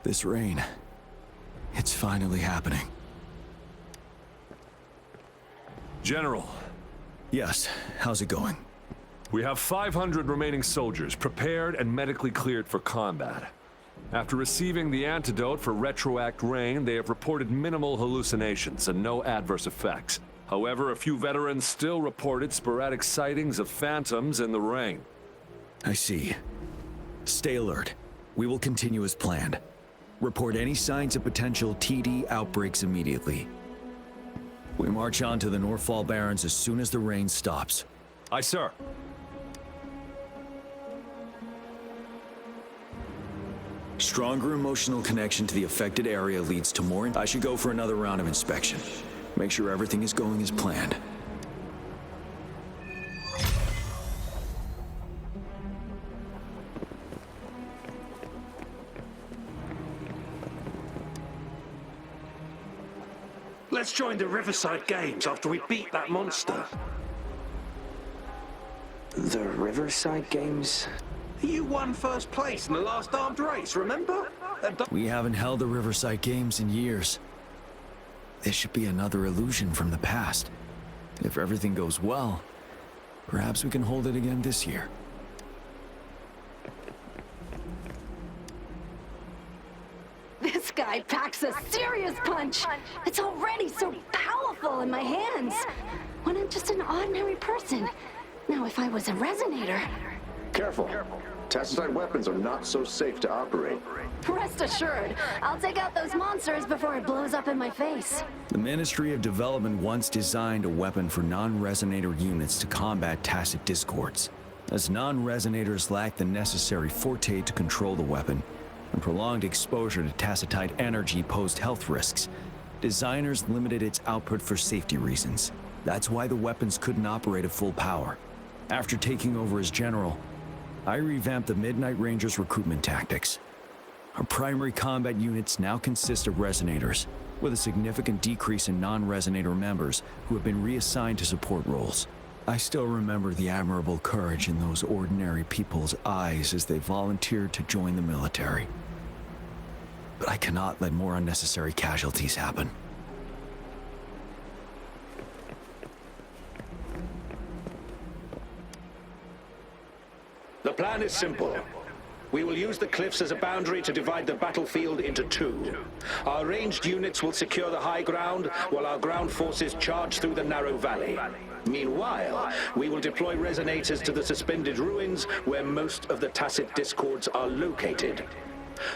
This rain, it's finally happening. General. Yes, how's it going? We have 500 remaining soldiers prepared and medically cleared for combat. After receiving the antidote for retroact rain, they have reported minimal hallucinations and no adverse effects. However, a few veterans still reported sporadic sightings of phantoms in the rain. I see. Stay alert. We will continue as planned. Report any signs of potential TD outbreaks immediately. We march on to the Northfall Barrens as soon as the rain stops. Aye, sir. Stronger emotional connection to the affected area leads to more. I should go for another round of inspection. Make sure everything is going as planned. Let's join the Riverside Games after we beat that monster. The Riverside Games? You won first place in the last armed race, remember? We haven't held the Riverside Games in years. This should be another illusion from the past. If everything goes well, perhaps we can hold it again this year. This guy packs a serious punch. It's already so powerful in my hands. When I'm just an ordinary person. Now if I was a resonator... Careful. Tacet weapons are not so safe to operate. Rest assured, I'll take out those monsters before it blows up in my face. The Ministry of Development once designed a weapon for non-resonator units to combat Tacet discords. As non-resonators lack the necessary forte to control the weapon, and prolonged exposure to Tacetite energy posed health risks, designers limited its output for safety reasons. That's why the weapons couldn't operate at full power. After taking over as general, I revamped the Midnight Rangers' recruitment tactics. Our primary combat units now consist of resonators, with a significant decrease in non-resonator members who have been reassigned to support roles. I still remember the admirable courage in those ordinary people's eyes as they volunteered to join the military. But I cannot let more unnecessary casualties happen. The plan is simple. We will use the cliffs as a boundary to divide the battlefield into two. Our ranged units will secure the high ground, while our ground forces charge through the narrow valley. Meanwhile, we will deploy resonators to the suspended ruins where most of the Tacet discords are located.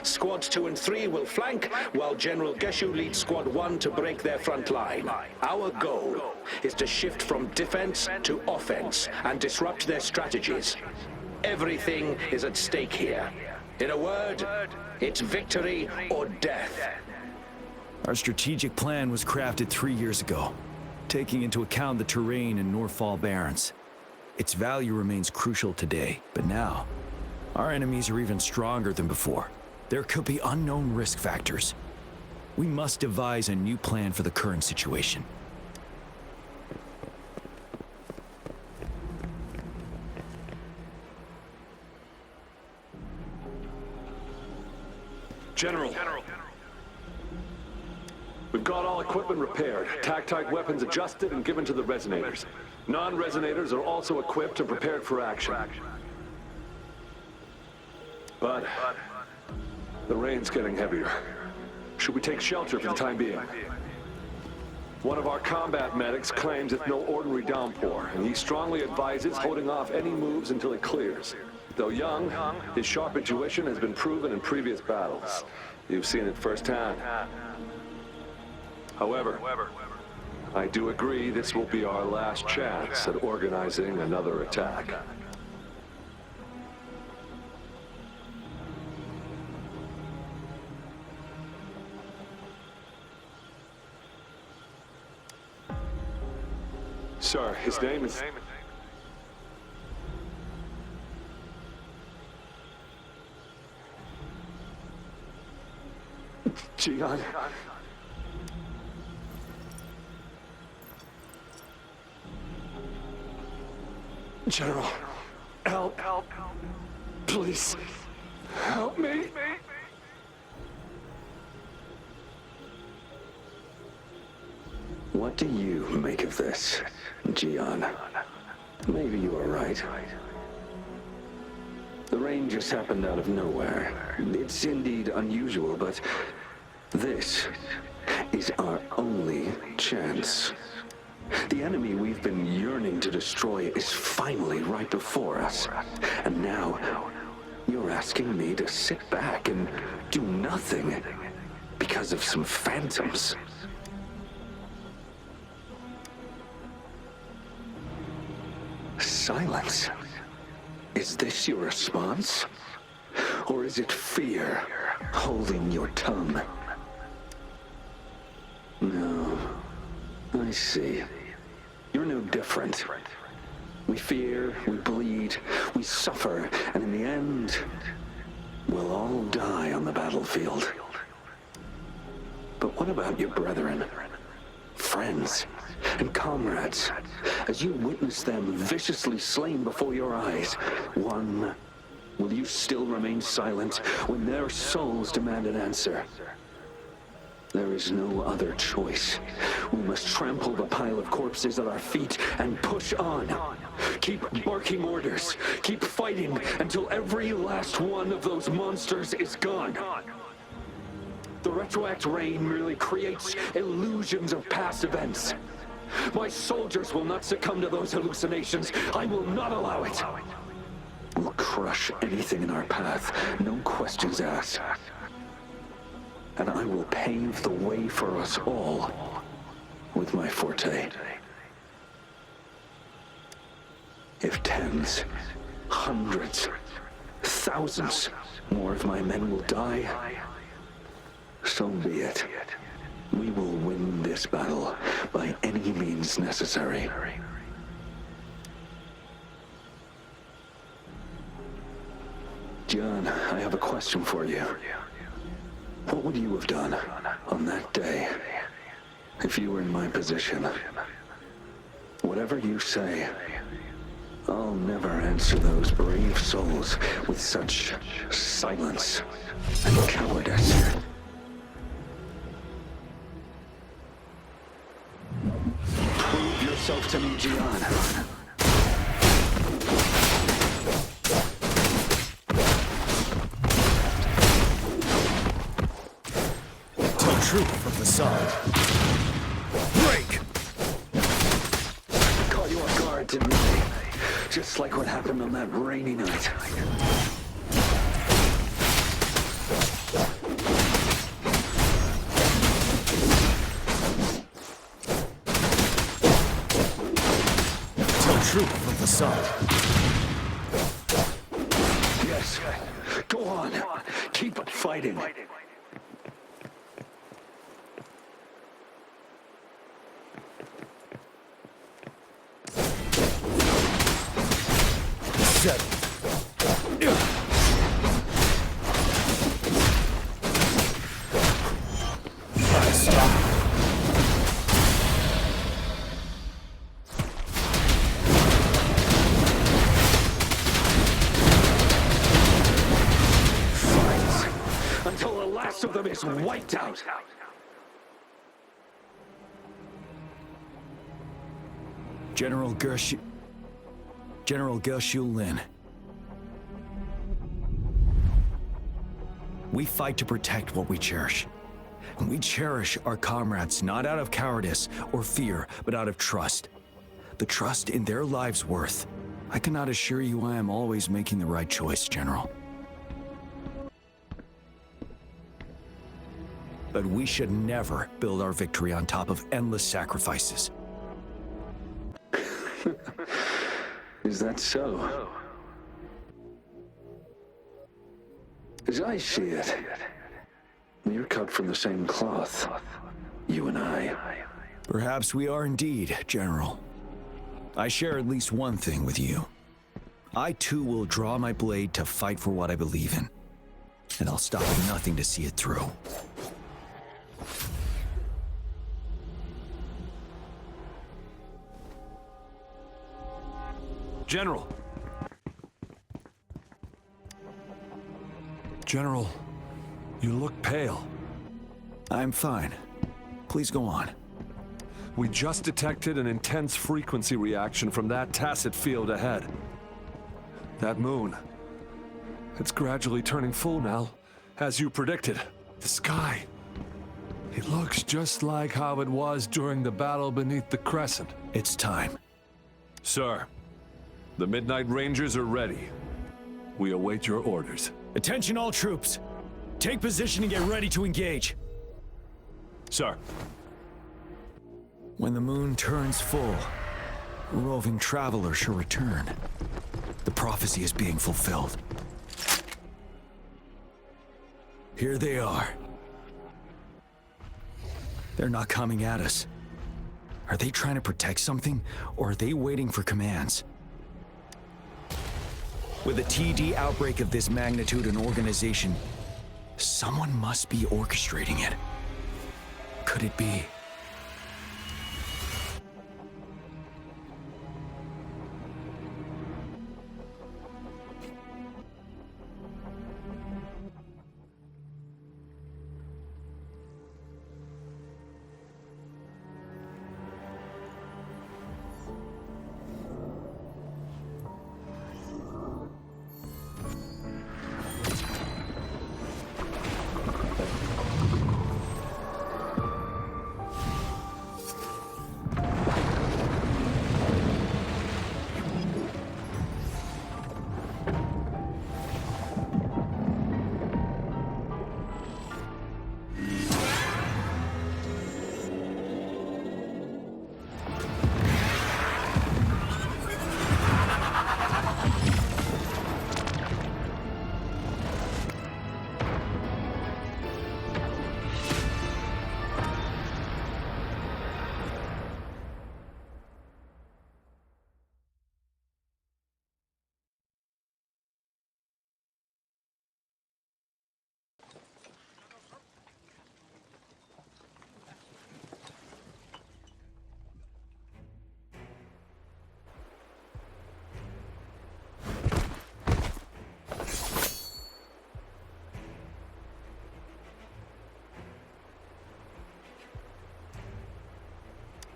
Squads 2 and 3 will flank, while General Geshu leads Squad 1 to break their front line. Our goal is to shift from defense to offense and disrupt their strategies. Everything is at stake here. In a word, it's victory or death. Our strategic plan was crafted 3 years ago, taking into account the terrain in Northfall Barrens. Its value remains crucial today, but now, our enemies are even stronger than before. There could be unknown risk factors. We must devise a new plan for the current situation. General. We've got all equipment repaired, Tactite weapons adjusted and given to the resonators. Non-resonators are also equipped and prepared for action. But the rain's getting heavier. Should we take shelter for the time being? One of our combat medics claims it's no ordinary downpour, and he strongly advises holding off any moves until it clears. Though young, his sharp intuition has been proven in previous battles. You've seen it firsthand. However, I do agree this will be our last chance at organizing another attack. Sir, his name is... Jiyan. General, help. Please, help me. What do you make of this, Jiyan? Maybe you are right. The rain just happened out of nowhere. It's indeed unusual, but this is our only chance. The enemy we've been yearning to destroy is finally right before us. And now, you're asking me to sit back and do nothing because of some phantoms. Silence. Is this your response? Or is it fear holding your tongue? No. I see. You're no different. We fear, we bleed, we suffer, and in the end, we'll all die on the battlefield. But what about your brethren, friends, and comrades? As you witness them viciously slain before your eyes, will you still remain silent when their souls demand an answer? There is no other choice. We must trample the pile of corpses at our feet and push on. Keep barking orders. Keep fighting until every last one of those monsters is gone. The retroact rain merely creates illusions of past events. My soldiers will not succumb to those hallucinations. I will not allow it. We'll crush anything in our path, no questions asked. And I will pave the way for us all with my forte. If tens, hundreds, thousands more of my men will die, so be it. We will win this battle by any means necessary. John, I have a question for you. What would you have done on that day if you were in my position? Whatever you say, I'll never answer those brave souls with such silence and cowardice. Prove yourself to me, Jiyan. Truth from the side. Break! Caught you off guard, didn't they? Just like what happened on that rainy night. Tell truth from the side. Yes. Go on. Keep fighting. Until the last of them is wiped out. General Gershu Lin. We fight to protect what we cherish. And we cherish our comrades not out of cowardice or fear, but out of trust. The trust in their lives' worth. I cannot assure you I am always making the right choice, General. But we should never build our victory on top of endless sacrifices. Is that so? As I see it, you're cut from the same cloth, you and I. Perhaps we are indeed, General. I share at least one thing with you. I too will draw my blade to fight for what I believe in. And I'll stop at nothing to see it through. General! General, you look pale. I'm fine. Please go on. We just detected an intense frequency reaction from that Tacet field ahead. That moon. It's gradually turning full now, as you predicted. The sky. It looks just like how it was during the battle beneath the crescent. It's time. Sir, the Midnight Rangers are ready. We await your orders. Attention all troops. Take position and get ready to engage. Sir. When the moon turns full, roving travelers shall return. The prophecy is being fulfilled. Here they are. They're not coming at us. Are they trying to protect something, or are they waiting for commands? With a TD outbreak of this magnitude and organization, someone must be orchestrating it. Could it be?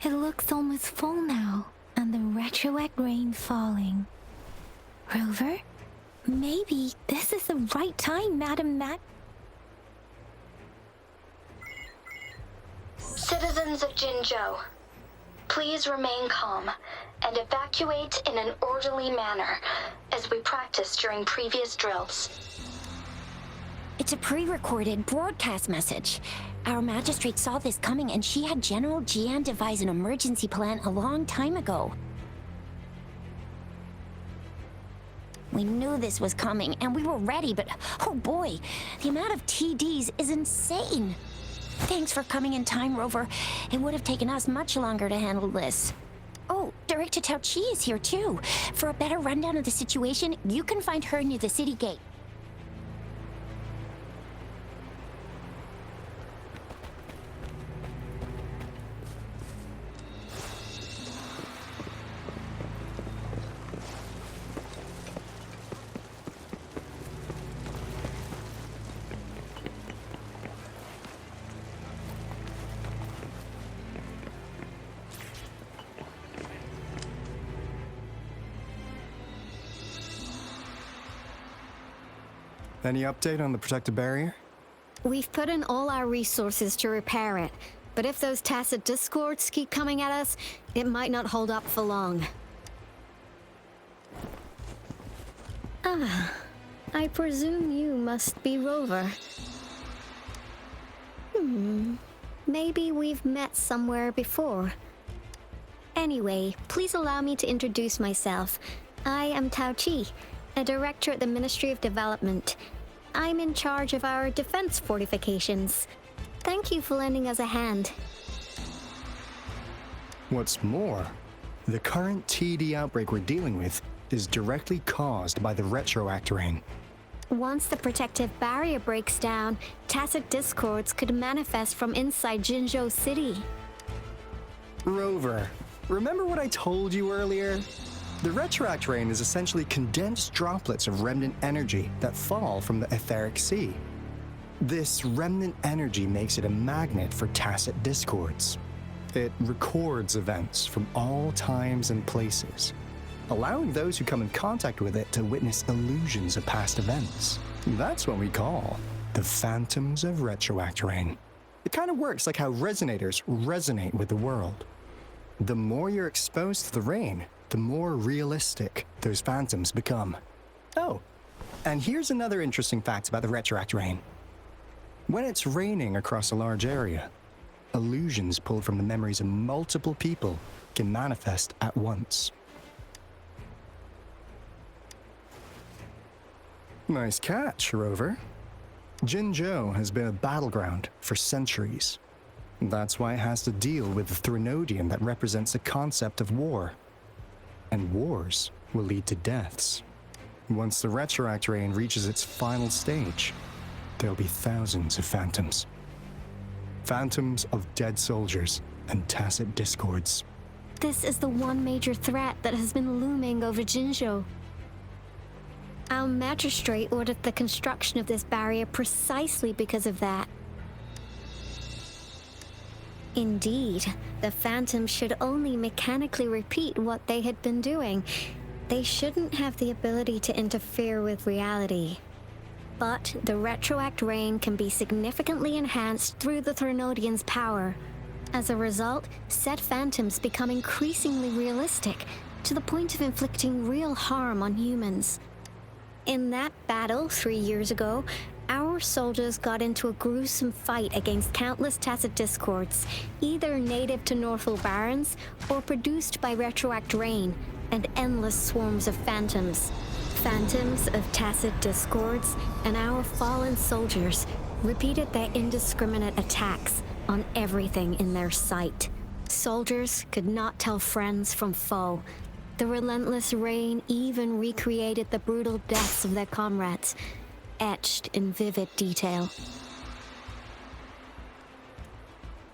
It looks almost full now, and the retroact rain falling. Rover? Maybe this is the right time, Madam Mac. Citizens of Jinzhou, please remain calm and evacuate in an orderly manner, as we practiced during previous drills. It's a pre-recorded broadcast message. Our magistrate saw this coming, and she had General Jiyan devise an emergency plan a long time ago. We knew this was coming, and we were ready, but oh boy, the amount of TDs is insane. Thanks for coming in time, Rover. It would have taken us much longer to handle this. Oh, Director Tacet is here too. For a better rundown of the situation, you can find her near the city gate. Any update on the protective barrier? We've put in all our resources to repair it, but if those Tacet discords keep coming at us, it might not hold up for long. Ah, I presume you must be Rover. Maybe we've met somewhere before. Anyway, please allow me to introduce myself. I am Tacet, a director at the Ministry of Development. I'm in charge of our defense fortifications. Thank you for lending us a hand. What's more, the current TD outbreak we're dealing with is directly caused by the retroact rain. Once the protective barrier breaks down, Tacet discords could manifest from inside Jinzhou City. Rover, remember what I told you earlier? The retroact rain is essentially condensed droplets of remnant energy that fall from the etheric sea. This remnant energy makes it a magnet for Tacet discords. It records events from all times and places, allowing those who come in contact with it to witness illusions of past events. That's what we call the phantoms of Retroact Rain. It kind of works like how resonators resonate with the world. The more you're exposed to the rain, the more realistic those phantoms become. Oh, and here's another interesting fact about the Retroact Rain. When it's raining across a large area, illusions pulled from the memories of multiple people can manifest at once. Nice catch, Rover. Jinzhou has been a battleground for centuries. That's why it has to deal with the Threnodian that represents the concept of war. And wars will lead to deaths. Once the Retroact Rain reaches its final stage, there'll be thousands of phantoms. Phantoms of dead soldiers and Tacet discords. This is the one major threat that has been looming over Jinzhou. Our magistrate ordered the construction of this barrier precisely because of that. Indeed, the phantoms should only mechanically repeat what they had been doing. They shouldn't have the ability to interfere with reality. But the Retroact Rain can be significantly enhanced through the Threnodian's power. As a result, said phantoms become increasingly realistic, to the point of inflicting real harm on humans. In that battle 3 years ago, our soldiers got into a gruesome fight against countless Tacet discords, either native to Northal Barrens or produced by Retroact Rain, and endless swarms of phantoms. Phantoms of Tacet discords and our fallen soldiers repeated their indiscriminate attacks on everything in their sight. Soldiers could not tell friends from foe. The relentless rain even recreated the brutal deaths of their comrades, etched in vivid detail.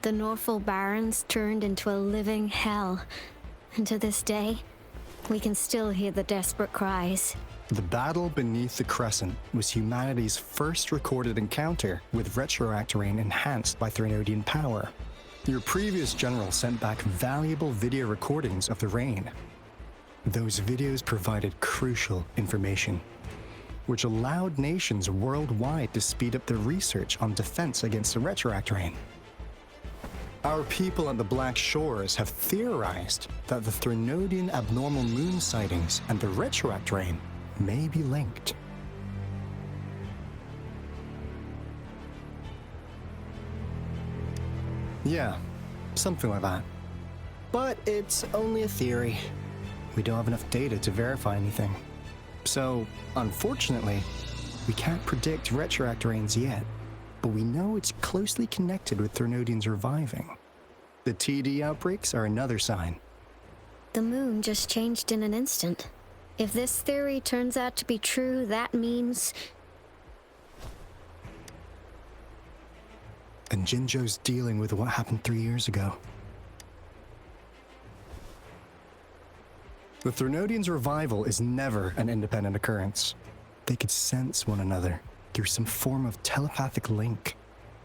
The Northal Barrens turned into a living hell, and to this day, we can still hear the desperate cries. The battle beneath the Crescent was humanity's first recorded encounter with Retroact Rain enhanced by Threnodian power. Your previous general sent back valuable video recordings of the rain. Those videos provided crucial information, which allowed nations worldwide to speed up their research on defense against the Retroact Rain. Our people on the Black Shores have theorized that the Threnodian abnormal moon sightings and the Retroact Rain may be linked. Yeah, something like that. But it's only a theory. We don't have enough data to verify anything. So, unfortunately, we can't predict Retroact Rains yet, but we know it's closely connected with Threnodians reviving. The TD outbreaks are another sign. The moon just changed in an instant. If this theory turns out to be true, that means... And Jinzhou's dealing with what happened 3 years ago. The Threnodians' revival is never an independent occurrence. They could sense one another through some form of telepathic link.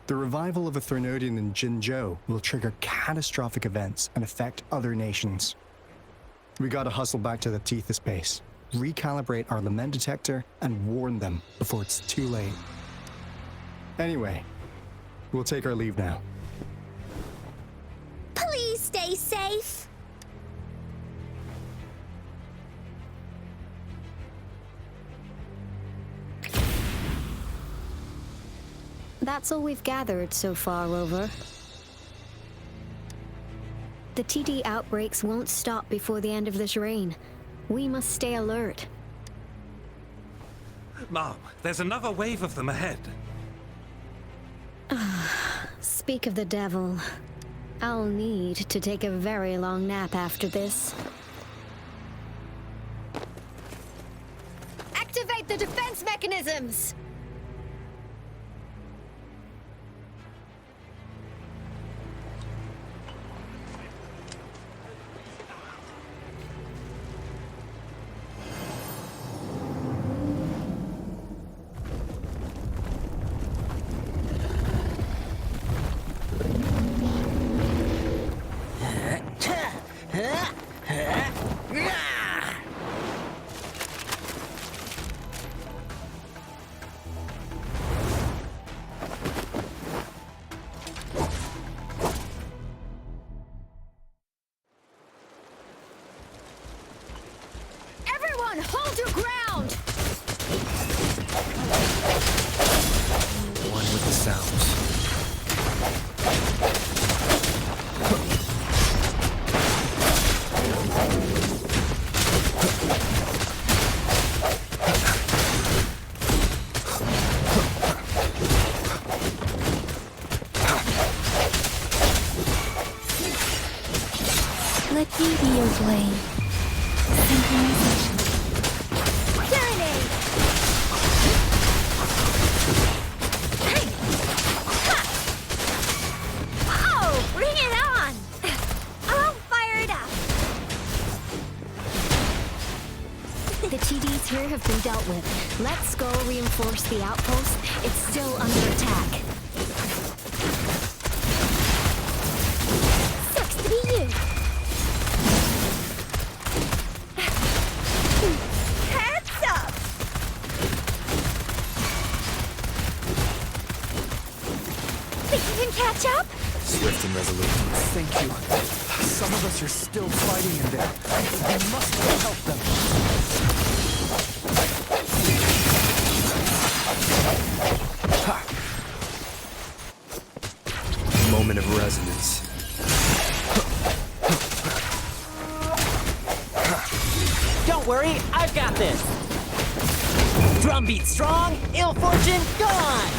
The revival of a Threnodian in Jinzhou will trigger catastrophic events and affect other nations. We gotta hustle back to the Tethys base, recalibrate our lament detector, and warn them before it's too late. Anyway, we'll take our leave now. Please stay safe. That's all we've gathered so far, Rover. The TD outbreaks won't stop before the end of this rain. We must stay alert. Mom, there's another wave of them ahead. Speak of the devil. I'll need to take a very long nap after this. Activate the defense mechanisms! Let me be your blade. Synchronization. Serenade! Oh, bring it on! I'll fire it up! The TDs here have been dealt with. Let's go reinforce the outpost. It's still under attack. Sucks to be you! Heads up! Think you can catch up? Swift and resolute. Thank you. Some of us are still fighting in there. We must help them. Ha. Moment of resonance. Don't worry, I've got this. Drumbeat strong, ill fortune gone.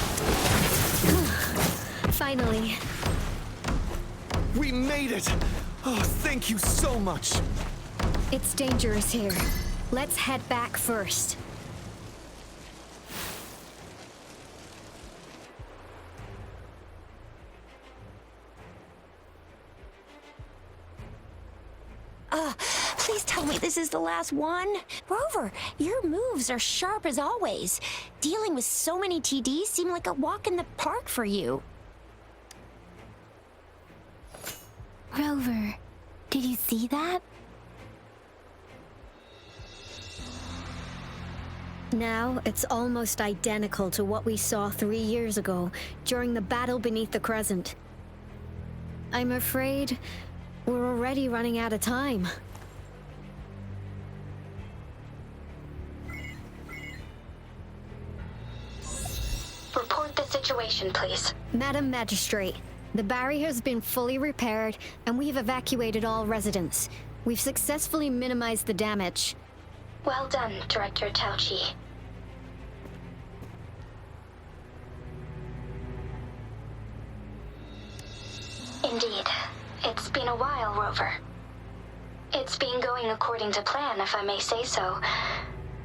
Finally. We made it! Oh, thank you so much! It's dangerous here. Let's head back first. Please tell me this is the last one. Rover, your moves are sharp as always. Dealing with so many TDs seemed like a walk in the park for you. Rover, did you see that? Now, it's almost identical to what we saw 3 years ago, during the battle beneath the Crescent. I'm afraid we're already running out of time. Report the situation, please. Madam Magistrate, the barrier has been fully repaired, and we've evacuated all residents. We've successfully minimized the damage. Well done, Director Tacet. Indeed. It's been a while, Rover. It's been going according to plan, if I may say so.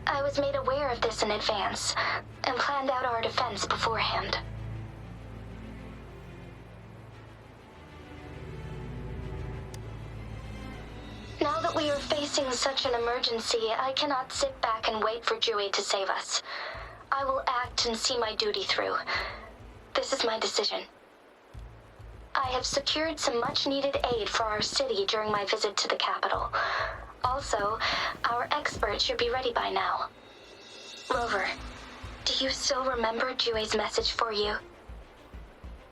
I was made aware of this in advance, and planned out our defense beforehand. Now that we are facing such an emergency, I cannot sit back and wait for Dewey to save us. I will act and see my duty through. This is my decision. I have secured some much-needed aid for our city during my visit to the capital. Also, our experts should be ready by now. Rover, do you still remember Dewey's message for you?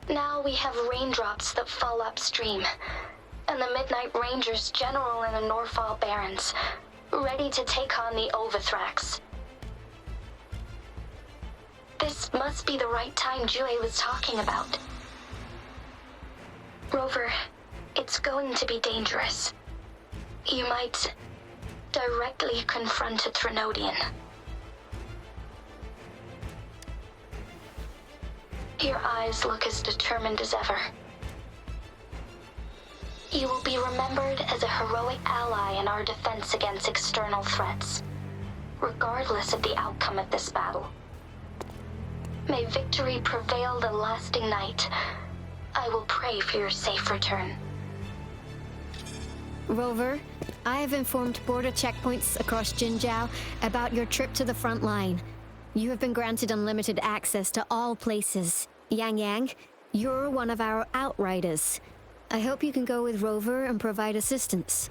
Now we have raindrops that fall upstream, and the Midnight Rangers general in the Norfall Barrens, ready to take on the Overthrax. This must be the right time Dewey was talking about. Rover, it's going to be dangerous. You might directly confront a Trinodian. Your eyes look as determined as ever. You will be remembered as a heroic ally in our defense against external threats, regardless of the outcome of this battle. May victory prevail the lasting night. I will pray for your safe return. Rover, I have informed border checkpoints across Jinjiao about your trip to the front line. You have been granted unlimited access to all places. Yang Yang, you're one of our outriders. I hope you can go with Rover and provide assistance.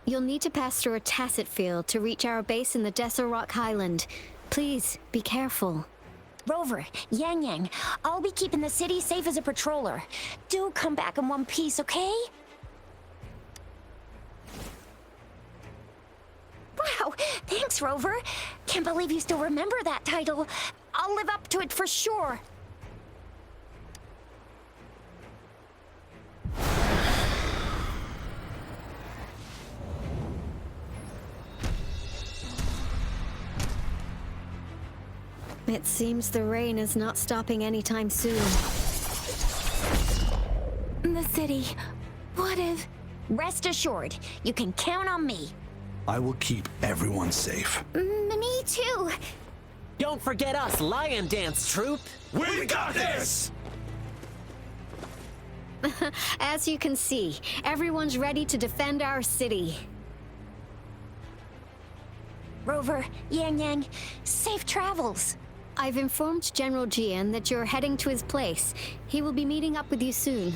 You'll need to pass through a Tacet field to reach our base in the Desert Rock Highland. Please, be careful. Rover, Yang Yang, I'll be keeping the city safe as a patroller. Do come back in one piece, okay? Wow, thanks, Rover. Can't believe you still remember that title. I'll live up to it for sure. It seems the rain is not stopping anytime soon. The city. What if... Rest assured, you can count on me. I will keep everyone safe. Me too. Don't forget us, Lion Dance Troupe! We got this! As you can see, everyone's ready to defend our city. Rover, Yang Yang, safe travels. I've informed General Jiyan that you're heading to his place. He will be meeting up with you soon.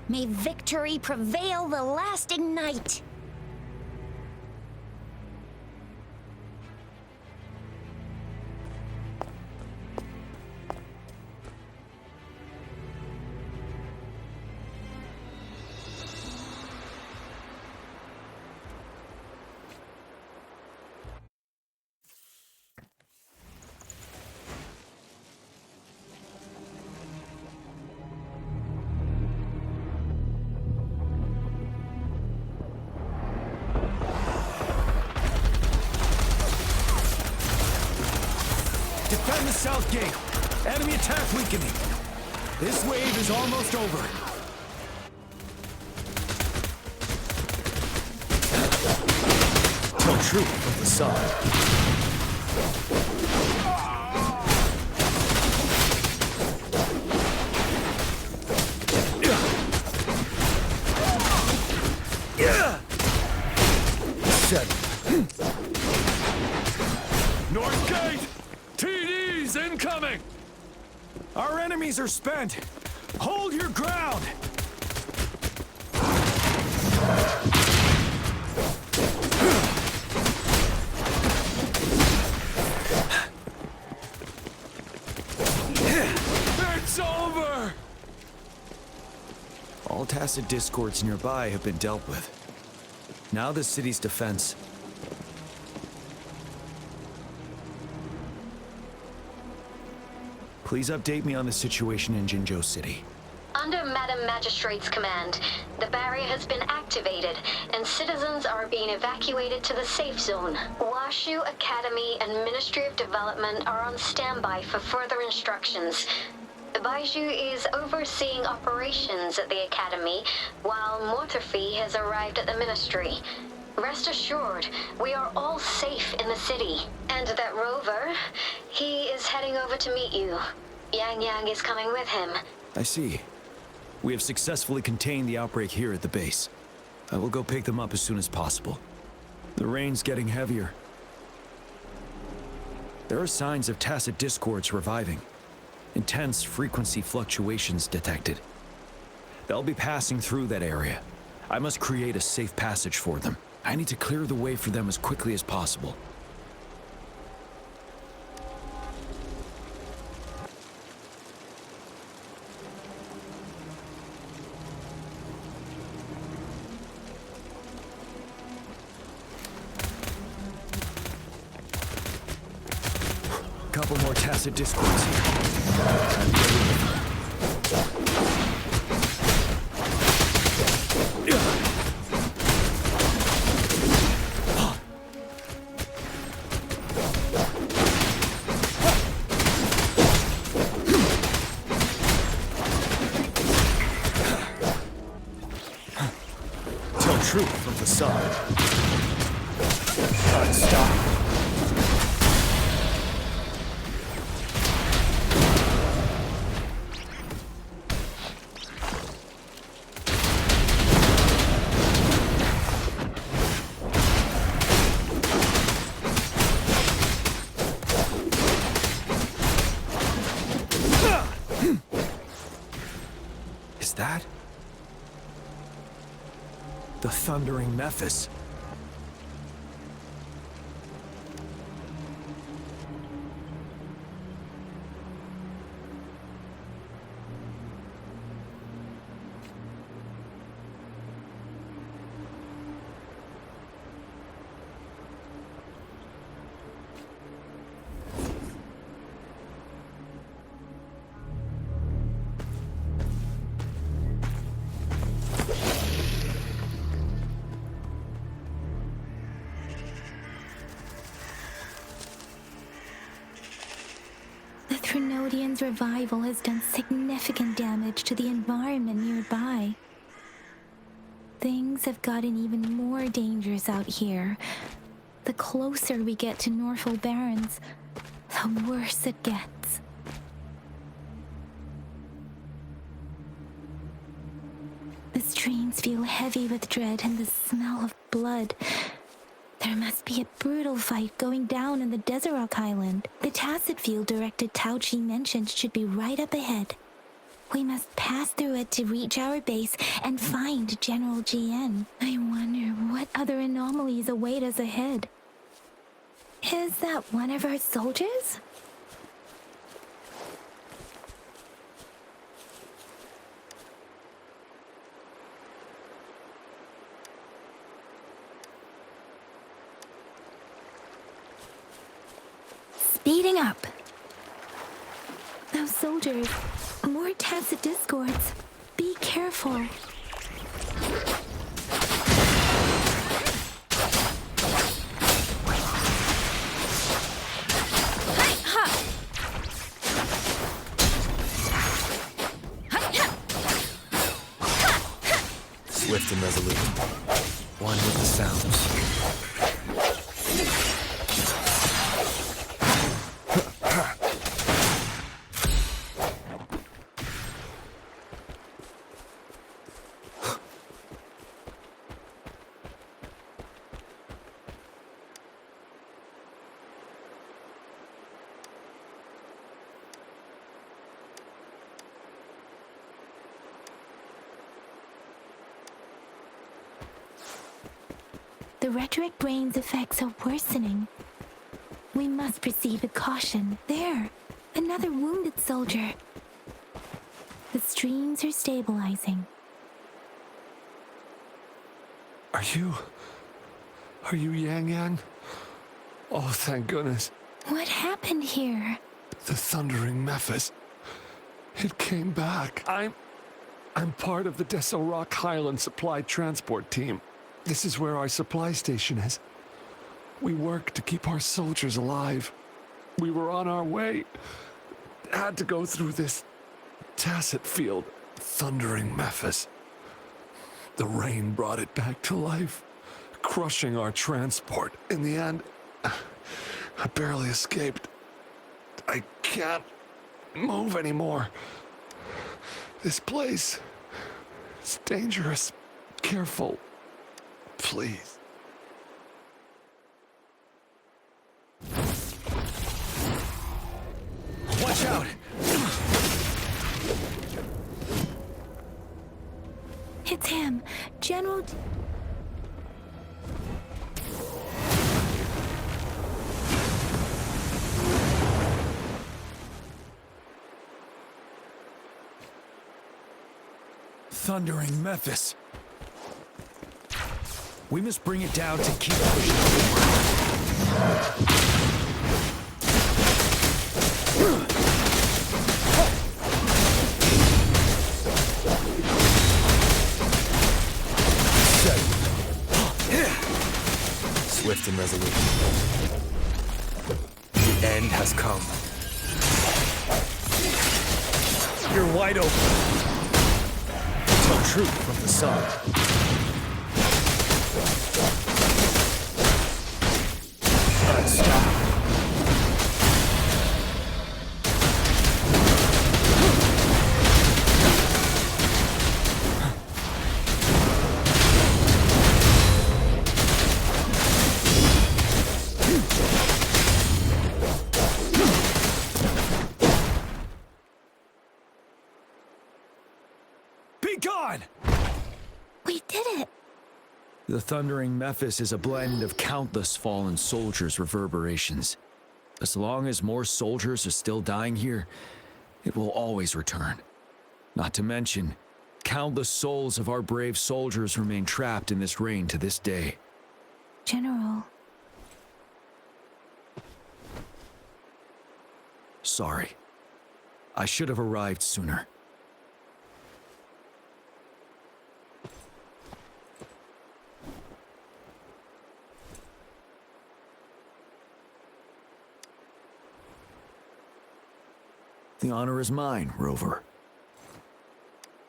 May victory prevail the lasting night. Defend the south gate. Enemy attack weakening. This wave is almost over. Tell truth of the sun. North gate! TD's incoming! Our enemies are spent! Hold your ground! It's over! All Tacet discords nearby have been dealt with. Now the city's defense. Please update me on the situation in Jinzhou City. Under Madam Magistrate's command, the barrier has been activated, and citizens are being evacuated to the safe zone. Washu Academy and Ministry of Development are on standby for further instructions. Baiju is overseeing operations at the Academy, while Mortarfi has arrived at the Ministry. Rest assured, we are all safe in the city. And that Rover, he is heading over to meet you. Yang Yang is coming with him. I see. We have successfully contained the outbreak here at the base. I will go pick them up as soon as possible. The rain's getting heavier. There are signs of Tacet discords reviving. Intense frequency fluctuations detected. They'll be passing through that area. I must create a safe passage for them. I need to clear the way for them as quickly as possible. Couple more Tacet discords here. Tell truth from the sun. Stop. That? The thundering Mephis. Trinodian's revival has done significant damage to the environment nearby. Things have gotten even more dangerous out here. The closer we get to Norfolk Barrens, the worse it gets. The streams feel heavy with dread and the smell of blood. There must be a brutal fight going down in the Desert Island. The Tacet field Director Tauchi mentioned should be right up ahead. We must pass through it to reach our base and find General Jiyan. I wonder what other anomalies await us ahead. Is that one of our soldiers? Speeding up. Those soldiers, more Tacet discords. Be careful. Swift and resolute. One with the sounds. The rhetoric brain's effects are worsening. We must proceed with caution. There, another wounded soldier. The streams are stabilizing. Are you Yang Yang? Oh, thank goodness. What happened here? The Thundering Mephis. It came back. I'm part of the Deso Rock Highland Supply Transport Team. This is where our supply station is. We work to keep our soldiers alive. We were on our way. Had to go through this Tacet field. Thundering Mephis. The rain brought it back to life, crushing our transport. In the end, I barely escaped. I can't move anymore. This place is dangerous. Careful. Please. Watch out! It's him, General... Thundering Mephis. We must bring it down to keep pushing. Swift and resolute. The end has come. You're wide open. Tell truth from the sun. Be gone! We did it! The Thundering Mephis is a blend of countless fallen soldiers' reverberations. As long as more soldiers are still dying here, it will always return. Not to mention, countless souls of our brave soldiers remain trapped in this rain to this day. General. Sorry. I should have arrived sooner. The honor is mine, Rover.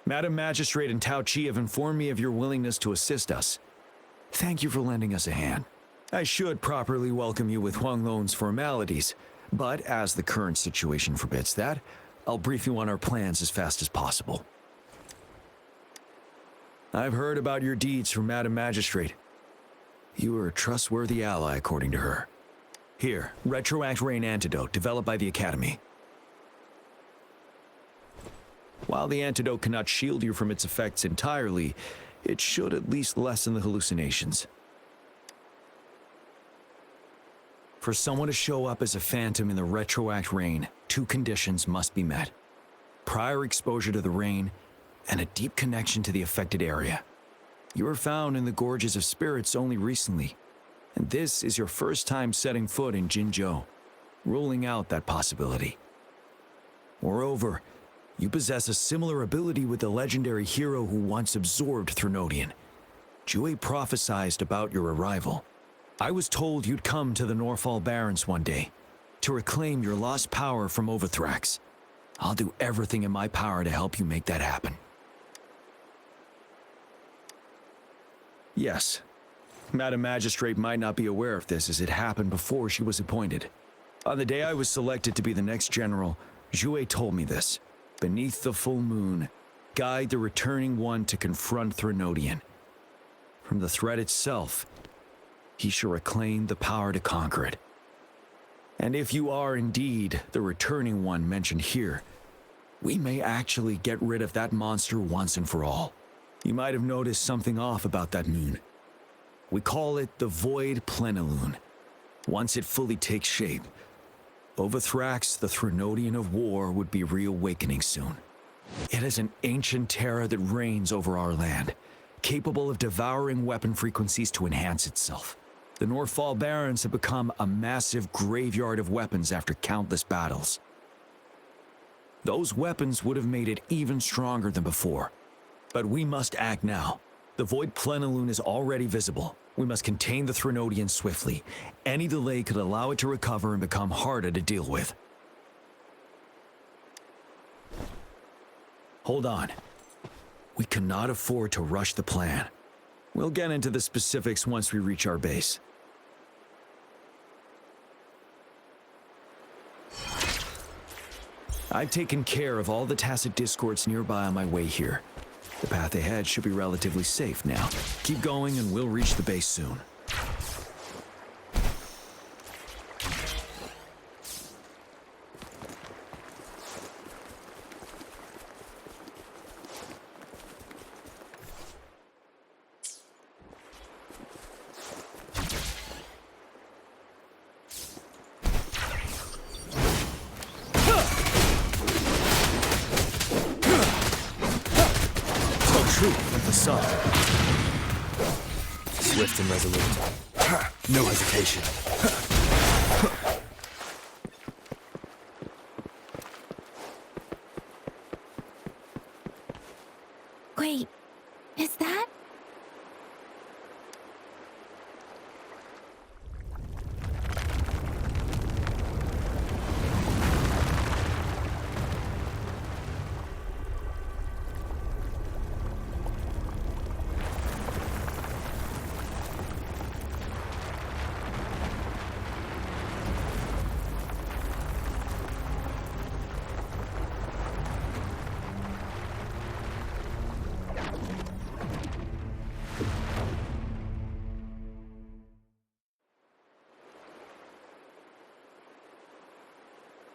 Madam Magistrate and Tao Chi have informed me of your willingness to assist us. Thank you for lending us a hand. I should properly welcome you with Huang Lon's formalities, but as the current situation forbids that, I'll brief you on our plans as fast as possible. I've heard about your deeds from Madam Magistrate. You are a trustworthy ally, according to her. Here, Retroact Rain Antidote, developed by the Academy. While the antidote cannot shield you from its effects entirely, it should at least lessen the hallucinations. For someone to show up as a phantom in the Retroact Rain, 2 conditions must be met. Prior exposure to the rain, and a deep connection to the affected area. You were found in the Gorges of Spirits only recently, and this is your first time setting foot in Jinzhou, ruling out that possibility. Moreover, you possess a similar ability with the legendary hero who once absorbed Threnodian. Jue prophesied about your arrival. I was told you'd come to the Norfall Barrens one day, to reclaim your lost power from Overthrax. I'll do everything in my power to help you make that happen. Yes, Madam Magistrate might not be aware of this as it happened before she was appointed. On the day I was selected to be the next general, Jue told me this. Beneath the full moon, guide the returning one to confront Threnodian. From the threat itself, he shall reclaim the power to conquer it. And if you are indeed the returning one mentioned here, we may actually get rid of that monster once and for all. You might have noticed something off about that moon. We call it the Void Plenilune. Once it fully takes shape, Overthrax, the Threnodian of War, would be reawakening soon. It is an ancient terror that reigns over our land, capable of devouring weapon frequencies to enhance itself. The Norfall Barrens have become a massive graveyard of weapons after countless battles. Those weapons would have made it even stronger than before. But we must act now. The Void Plenilune is already visible. We must contain the Threnodian swiftly. Any delay could allow it to recover and become harder to deal with. Hold on. We cannot afford to rush the plan. We'll get into the specifics once we reach our base. I've taken care of all the Tacet discords nearby on my way here. The path ahead should be relatively safe now. Keep going and we'll reach the base soon. Swift and resolute. No hesitation. Wait, is that?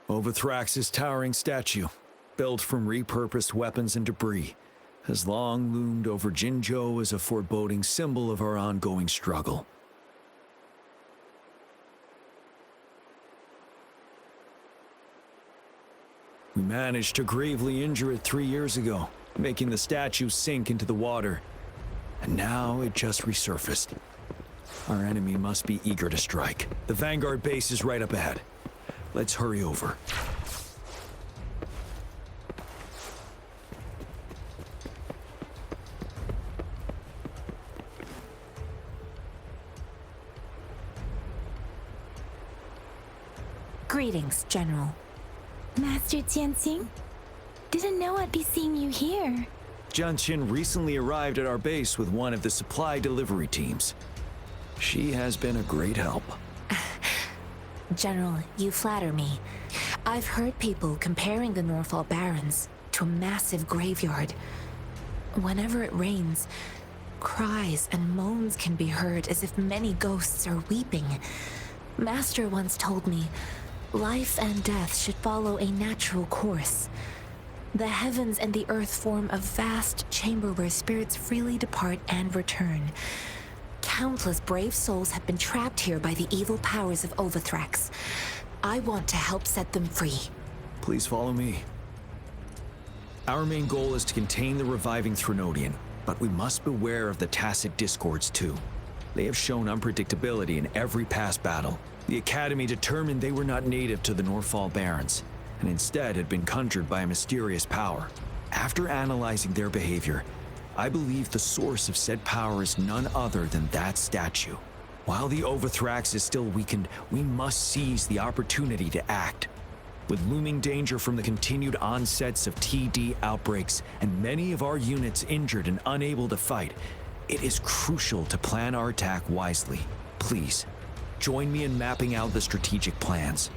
Overthrax's towering statue, built from repurposed weapons and debris, has long loomed over Jinzhou as a foreboding symbol of our ongoing struggle. We managed to gravely injure it 3 years ago, making the statue sink into the water. And now it just resurfaced. Our enemy must be eager to strike. The Vanguard base is right up ahead. Let's hurry over. Greetings, General. Master Jian, didn't know I'd be seeing you here. Jian recently arrived at our base with one of the supply delivery teams. She has been a great help. General, you flatter me. I've heard people comparing the Norfall Barrens to a massive graveyard. Whenever it rains, cries and moans can be heard as if many ghosts are weeping. Master once told me, life and death should follow a natural course. The heavens and the earth form a vast chamber where spirits freely depart and return. Countless brave souls have been trapped here by the evil powers of Overthrax. I want to help set them free. Please follow me. Our main goal is to contain the reviving Threnodian, but we must beware of the Tacet discords too. They have shown unpredictability in every past battle. The Academy determined they were not native to the Norfall Barrens, and instead had been conjured by a mysterious power. After analyzing their behavior, I believe the source of said power is none other than that statue. While the Overthrax is still weakened, we must seize the opportunity to act. With looming danger from the continued onsets of TD outbreaks and many of our units injured and unable to fight, it is crucial to plan our attack wisely. Please, join me in mapping out the strategic plans.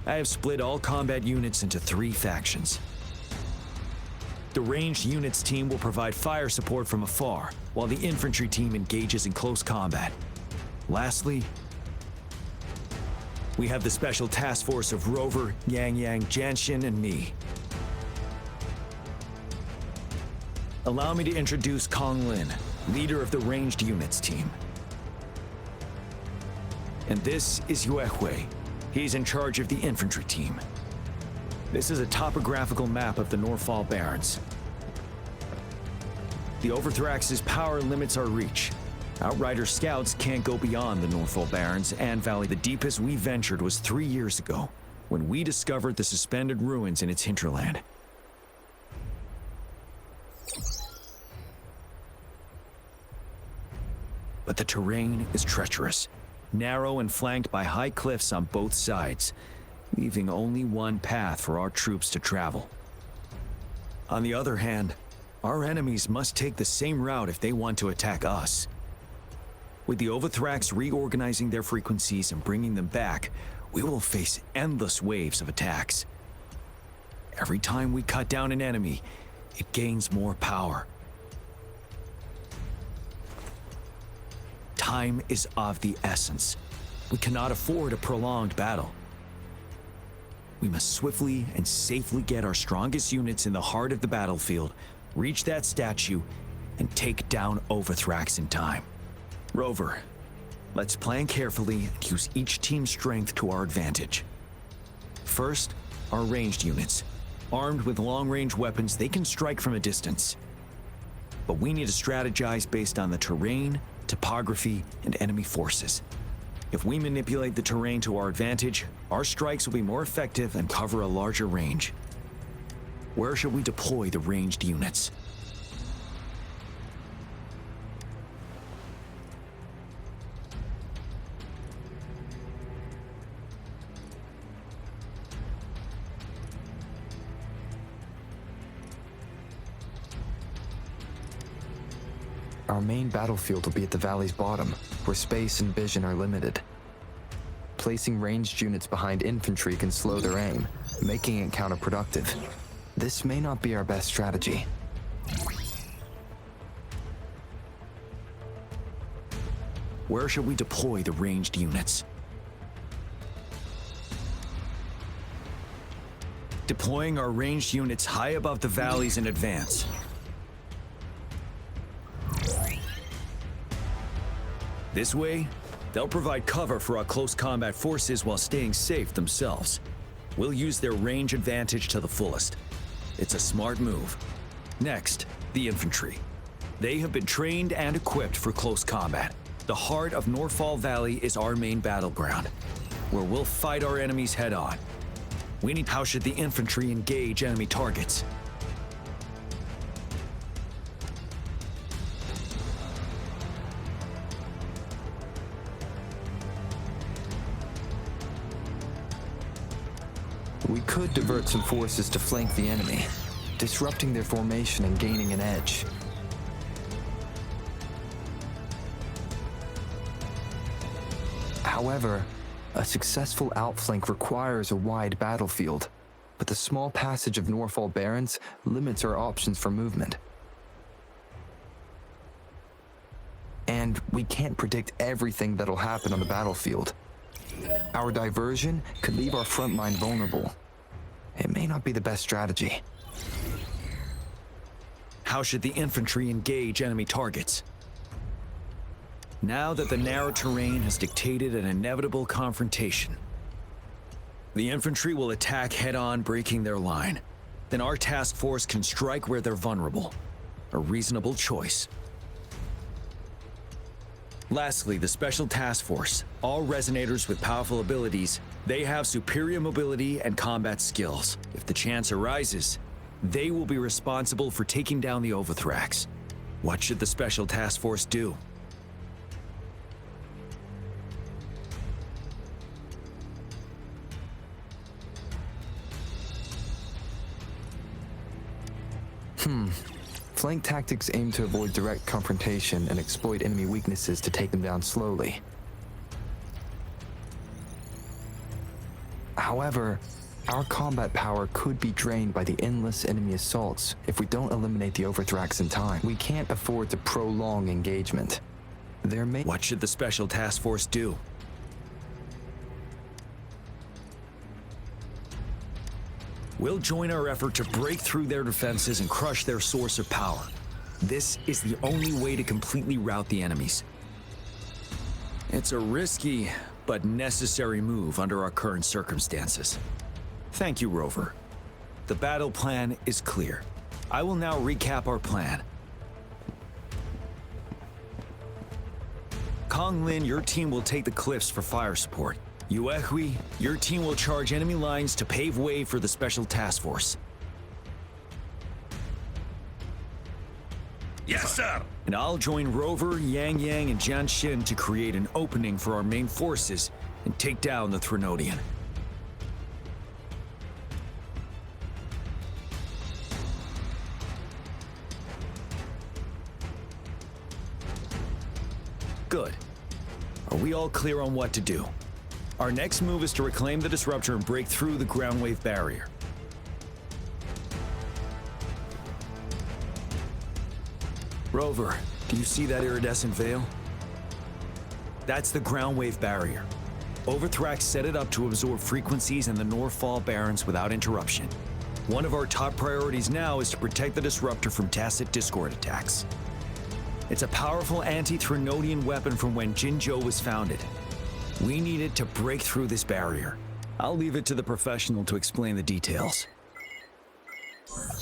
I have split all combat units into 3 factions. The ranged units team will provide fire support from afar, while the infantry team engages in close combat. Lastly, we have the special task force of Rover, Yang, Jian, and me. Allow me to introduce Kong Lin, leader of the ranged units team. And this is Yue Hui. He's in charge of the infantry team. This is a topographical map of the Norfall Barrens. The Overthrax's power limits our reach. Outrider scouts can't go beyond the Norfall Barrens and Valley. The deepest we ventured was 3 years ago, when we discovered the suspended ruins in its hinterland. But the terrain is treacherous, narrow and flanked by high cliffs on both sides, leaving only one path for our troops to travel. On the other hand, our enemies must take the same route if they want to attack us. With the Overthrax reorganizing their frequencies and bringing them back, we will face endless waves of attacks. Every time we cut down an enemy, it gains more power. Time is of the essence. We cannot afford a prolonged battle. We must swiftly and safely get our strongest units in the heart of the battlefield, reach that statue, and take down Overthrax in time. Rover, let's plan carefully and use each team's strength to our advantage. First, our ranged units. Armed with long-range weapons, they can strike from a distance. But we need to strategize based on the terrain, topography, and enemy forces. If we manipulate the terrain to our advantage, our strikes will be more effective and cover a larger range. Where should we deploy the ranged units? Our main battlefield will be at the valley's bottom, where space and vision are limited. Placing ranged units behind infantry can slow their aim, making it counterproductive. This may not be our best strategy. Where should we deploy the ranged units? Deploying our ranged units high above the valleys in advance. This way, they'll provide cover for our close combat forces while staying safe themselves. We'll use their range advantage to the fullest. It's a smart move. Next, the infantry. They have been trained and equipped for close combat. The heart of Norfall Valley is our main battleground, where we'll fight our enemies head-on. We need. How should the infantry engage enemy targets? We could divert some forces to flank the enemy, disrupting their formation and gaining an edge. However, a successful outflank requires a wide battlefield, but the small passage of Norfall Barrens limits our options for movement. And we can't predict everything that'll happen on the battlefield. Our diversion could leave our front line vulnerable. It may not be the best strategy. How should the infantry engage enemy targets? Now that the narrow terrain has dictated an inevitable confrontation, the infantry will attack head-on, breaking their line. Then our task force can strike where they're vulnerable. A reasonable choice. Lastly, the Special Task Force. All resonators with powerful abilities, they have superior mobility and combat skills. If the chance arises, they will be responsible for taking down the Overthrax. What should the Special Task Force do? Flank tactics aim to avoid direct confrontation and exploit enemy weaknesses to take them down slowly. However, our combat power could be drained by the endless enemy assaults if we don't eliminate the Overthrax in time. We can't afford to prolong engagement. What should the Special Task Force do? We'll join our effort to break through their defenses and crush their source of power. This is the only way to completely rout the enemies. It's a risky, but necessary move under our current circumstances. Thank you, Rover. The battle plan is clear. I will now recap our plan. Kong Lin, your team will take the cliffs for fire support. Yuehui, your team will charge enemy lines to pave way for the Special Task Force. Yes, sir! And I'll join Rover, Yang Yang, and Jian Xin to create an opening for our main forces and take down the Threnodian. Good. Are we all clear on what to do? Our next move is to reclaim the Disruptor and break through the ground wave barrier. Rover, do you see that iridescent veil? That's the ground wave barrier. Overthrax set it up to absorb frequencies in the Norfall Barrens without interruption. One of our top priorities now is to protect the Disruptor from Tacet Discord attacks. It's a powerful anti-Threnodian weapon from when Jinzhou was founded. We need it to break through this barrier. I'll leave it to the professional to explain the details.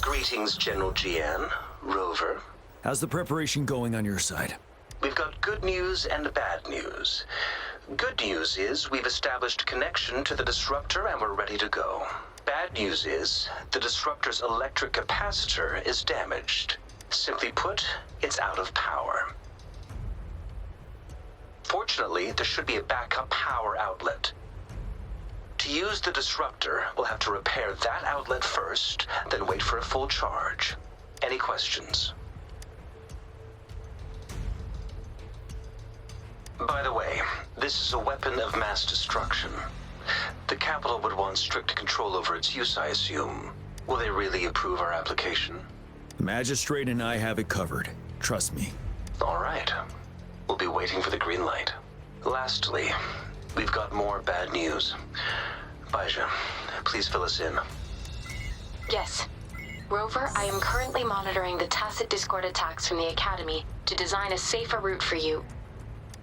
Greetings, General Jiyan, Rover. How's the preparation going on your side? We've got good news and bad news. Good news is we've established connection to the Disruptor and we're ready to go. Bad news is the Disruptor's electric capacitor is damaged. Simply put, it's out of power. Fortunately, there should be a backup power outlet. To use the Disruptor, we'll have to repair that outlet first, then wait for a full charge. Any questions? By the way, this is a weapon of mass destruction. The capital would want strict control over its use, I assume. Will they really approve our application? The Magistrate and I have it covered. Trust me. All right. We'll be waiting for the green light. Lastly, we've got more bad news. Baija, please fill us in. Yes. Rover, I am currently monitoring the Tacet Discord attacks from the Academy to design a safer route for you.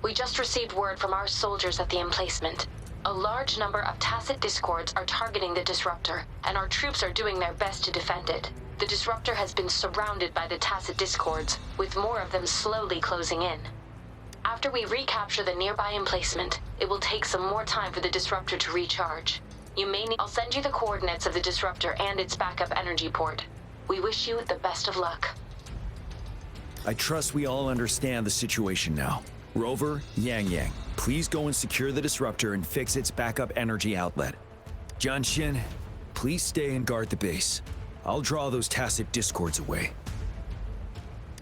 We just received word from our soldiers at the emplacement. A large number of Tacet Discords are targeting the Disruptor, and our troops are doing their best to defend it. The Disruptor has been surrounded by the Tacet Discords, with more of them slowly closing in. After we recapture the nearby emplacement, it will take some more time for the Disruptor to recharge. You may need... I'll send you the coordinates of the disruptor and its backup energy port. We wish you the best of luck. I trust we all understand the situation now. Rover, Yang, please go and secure the disruptor and fix its backup energy outlet. Jian, please stay and guard the base. I'll draw those Tacet discords away.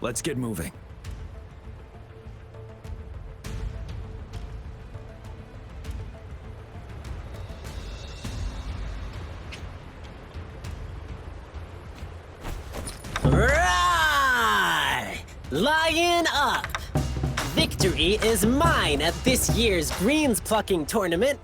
Let's get moving. Right! Lion up! Victory is mine at this year's greens plucking tournament.